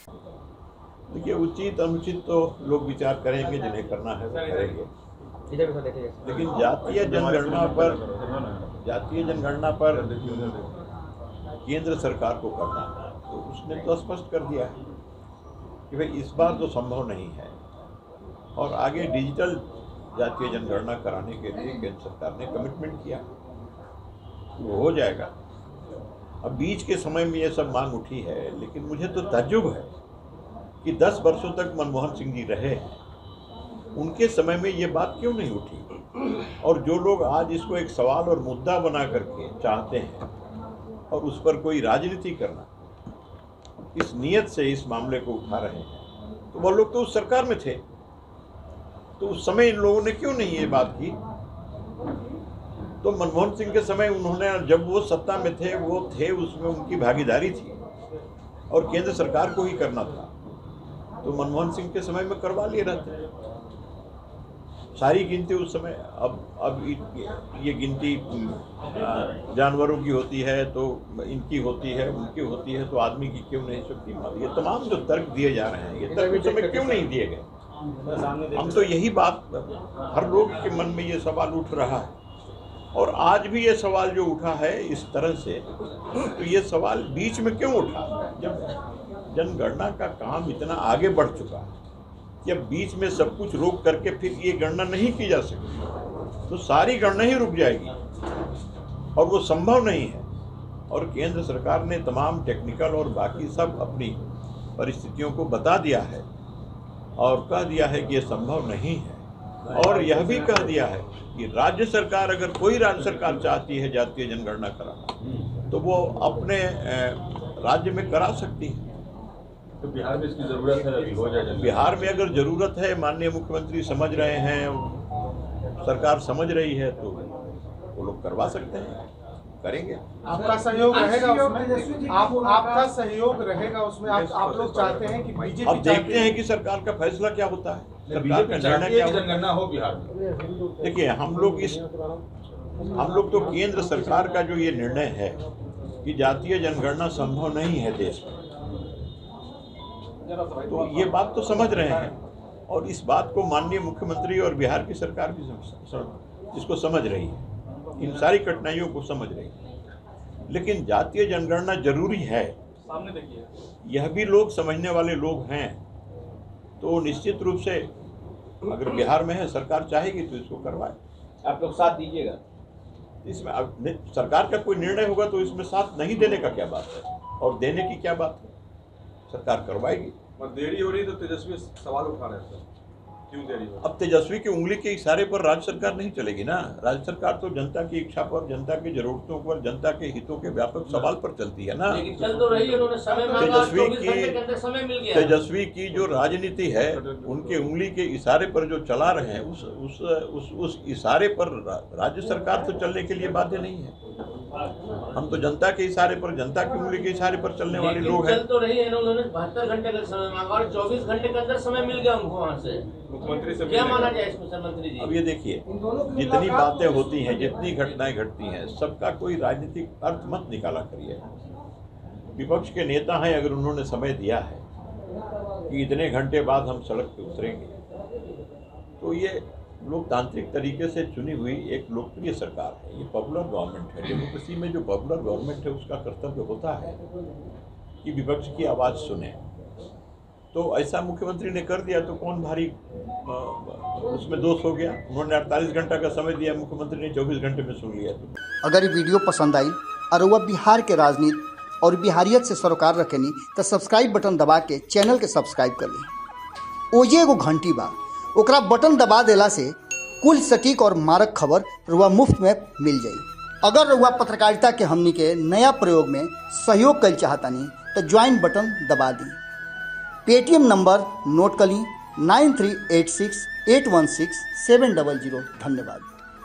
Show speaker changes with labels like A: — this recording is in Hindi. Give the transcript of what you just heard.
A: देखिए, उचित अनुचित तो लोग विचार करेंगे, जिन्हें करना है वो करेंगे। लेकिन जातीय जनगणना पर केंद्र सरकार को करना है, तो उसने तो स्पष्ट कर दिया है कि भाई इस बार तो संभव नहीं है, और आगे डिजिटल जातीय जनगणना कराने के लिए केंद्र सरकार ने कमिटमेंट किया, वो हो जाएगा। अब बीच के समय में ये सब मांग उठी है, लेकिन मुझे तो ताज्जुब है कि 10 वर्षों तक मनमोहन सिंह जी रहे, उनके समय में ये बात क्यों नहीं उठी। और जो लोग आज इसको एक सवाल और मुद्दा बना करके चाहते हैं और उस पर कोई राजनीति करना, इस नियत से इस मामले को उठा रहे हैं, तो वो लोग तो उस सरकार में थे, तो उस समय इन लोगों ने क्यों नहीं ये बात की। तो मनमोहन सिंह के समय उन्होंने, जब वो सत्ता में थे, वो थे, उसमें उनकी भागीदारी थी और केंद्र सरकार को ही करना था, तो मनमोहन सिंह के समय में करवा लिए रहते। सारी गिनती उस समय, अब ये गिनती जानवरों की होती है तो इनकी होती है, उनकी होती है, तो आदमी की क्यों नहीं सकती। ये तमाम जो तर्क दिए जा रहे हैं, ये तर्क उस समय क्यों नहीं दिए गए। हम तो यही बात, हर लोग के मन में ये सवाल उठ रहा है, और आज भी ये सवाल जो उठा है इस तरह से, तो ये सवाल बीच में क्यों उठा, जब जनगणना का काम इतना आगे बढ़ चुका है, जब बीच में सब कुछ रोक करके फिर ये गणना नहीं की जा सकती, तो सारी गणना ही रुक जाएगी, और वो संभव नहीं है। और केंद्र सरकार ने तमाम टेक्निकल और बाकी सब अपनी परिस्थितियों को बता दिया है और कह दिया है कि ये संभव नहीं है, और यह भी कह दिया है कि राज्य सरकार, अगर कोई राज्य सरकार चाहती है जातीय जनगणना कराना, तो वो अपने राज्य में करा सकती है।
B: तो बिहार में इसकी जरूरत है, अभी हो जाए।
A: बिहार में अगर जरूरत है, माननीय मुख्यमंत्री समझ रहे हैं, सरकार समझ रही है, तो वो लोग करवा सकते हैं, करेंगे।
C: आपका सहयोग रहेगा उसमें, आपका सहयोग रहेगा उसमें। आप लोग चाहते हैं कि बीजेपी,
A: अब देखते हैं कि सरकार का फैसला क्या होता है, सरकार का निर्णय क्या होता है।
B: जनगणना हो बिहार में।
A: देखिए, हम लोग तो केंद्र सरकार का जो ये निर्णय है कि जातीय जनगणना संभव नहीं है देश में, तो ये बात तो समझ रहे हैं, और इस बात को माननीय मुख्यमंत्री और बिहार की सरकार भी इसको समझ रही है, इन सारी कठिनाइयों को समझ रही है। लेकिन जातीय जनगणना जरूरी है,
B: सामने देखिए,
A: यह भी लोग समझने वाले लोग हैं, तो निश्चित रूप से अगर बिहार में है, सरकार चाहेगी तो इसको करवाए।
D: आप लोग साथ दीजिएगा
A: इसमें? अब सरकार का कोई निर्णय होगा तो इसमें साथ नहीं देने का क्या बात है, और देने की क्या बात है, सरकार करवाएगी।
B: देरी हो रही तो तेजस्वी सवाल उठा रहे हैं, क्यों देरी हो रही?
A: अब तेजस्वी की उंगली के इशारे पर राज्य सरकार नहीं चलेगी ना। राज्य सरकार तो जनता की इच्छा पर, जनता की जरूरतों पर, जनता के हितों के व्यापक सवाल पर चलती है ना।
D: लेकिन चल तो रही है, उन्होंने समय मांगा, 24 घंटे के अंदर समय मिल गया।
A: तेजस्वी की जो राजनीति है, उनके उंगली के इशारे पर जो चला रहे हैं, उस इशारे पर राज्य सरकार तो चलने के लिए बाध्य नहीं है। हम तो जनता के इशारे पर, जनता की उंगली के इशारे पर चलने वाले लोग हैं।
D: चल तो रही है ना, उन्होंने 72 घंटे का समय मांगा और 24 घंटे के अंदर समय मिल गया उनको वहाँ से।
B: मुख्यमंत्री से
D: क्या माना जाए इसमें सर मंत्री जी?
A: अब ये देखिए, जितनी बातें होती हैं, जितनी घटनाएं घटती हैं, सबका कोई राजनीतिक अर्थ मत निकाला करिए। विपक्ष के नेता हैं, अगर उन्होंने समय दिया है कि इतने घंटे बाद हम सड़क पे उतरेंगे, तो ये लोकतांत्रिक तरीके से चुनी हुई एक लोकप्रिय सरकार है, ये पॉपुलर गवर्नमेंट है। डेमोक्रेसी में जो पॉपुलर गवर्नमेंट है, उसका कर्तव्य होता है कि विपक्ष की आवाज़ सुने। तो ऐसा मुख्यमंत्री ने कर दिया, तो कौन भारी उसमें दोष हो गया। उन्होंने 48 घंटा का समय दिया, मुख्यमंत्री ने 24 घंटे में सुन लिया।
E: अगर ये वीडियो पसंद आई और वह बिहार के राजनीति और बिहारियत से सरोकार रखेनी, तो सब्सक्राइब बटन दबा के चैनल के सब्सक्राइब कर ली। ओजे एगो घंटी बा, ओकरा बटन दबा देला से कुल सटीक और मारक खबर रुआ मुफ्त में मिल जाई। अगर रुआ पत्रकारिता के हमनी के नया प्रयोग में सहयोग कर चाहतानी, तो ज्वाइन बटन दबा दी। पेटीएम नंबर नोट कर ली 9386816700। धन्यवाद।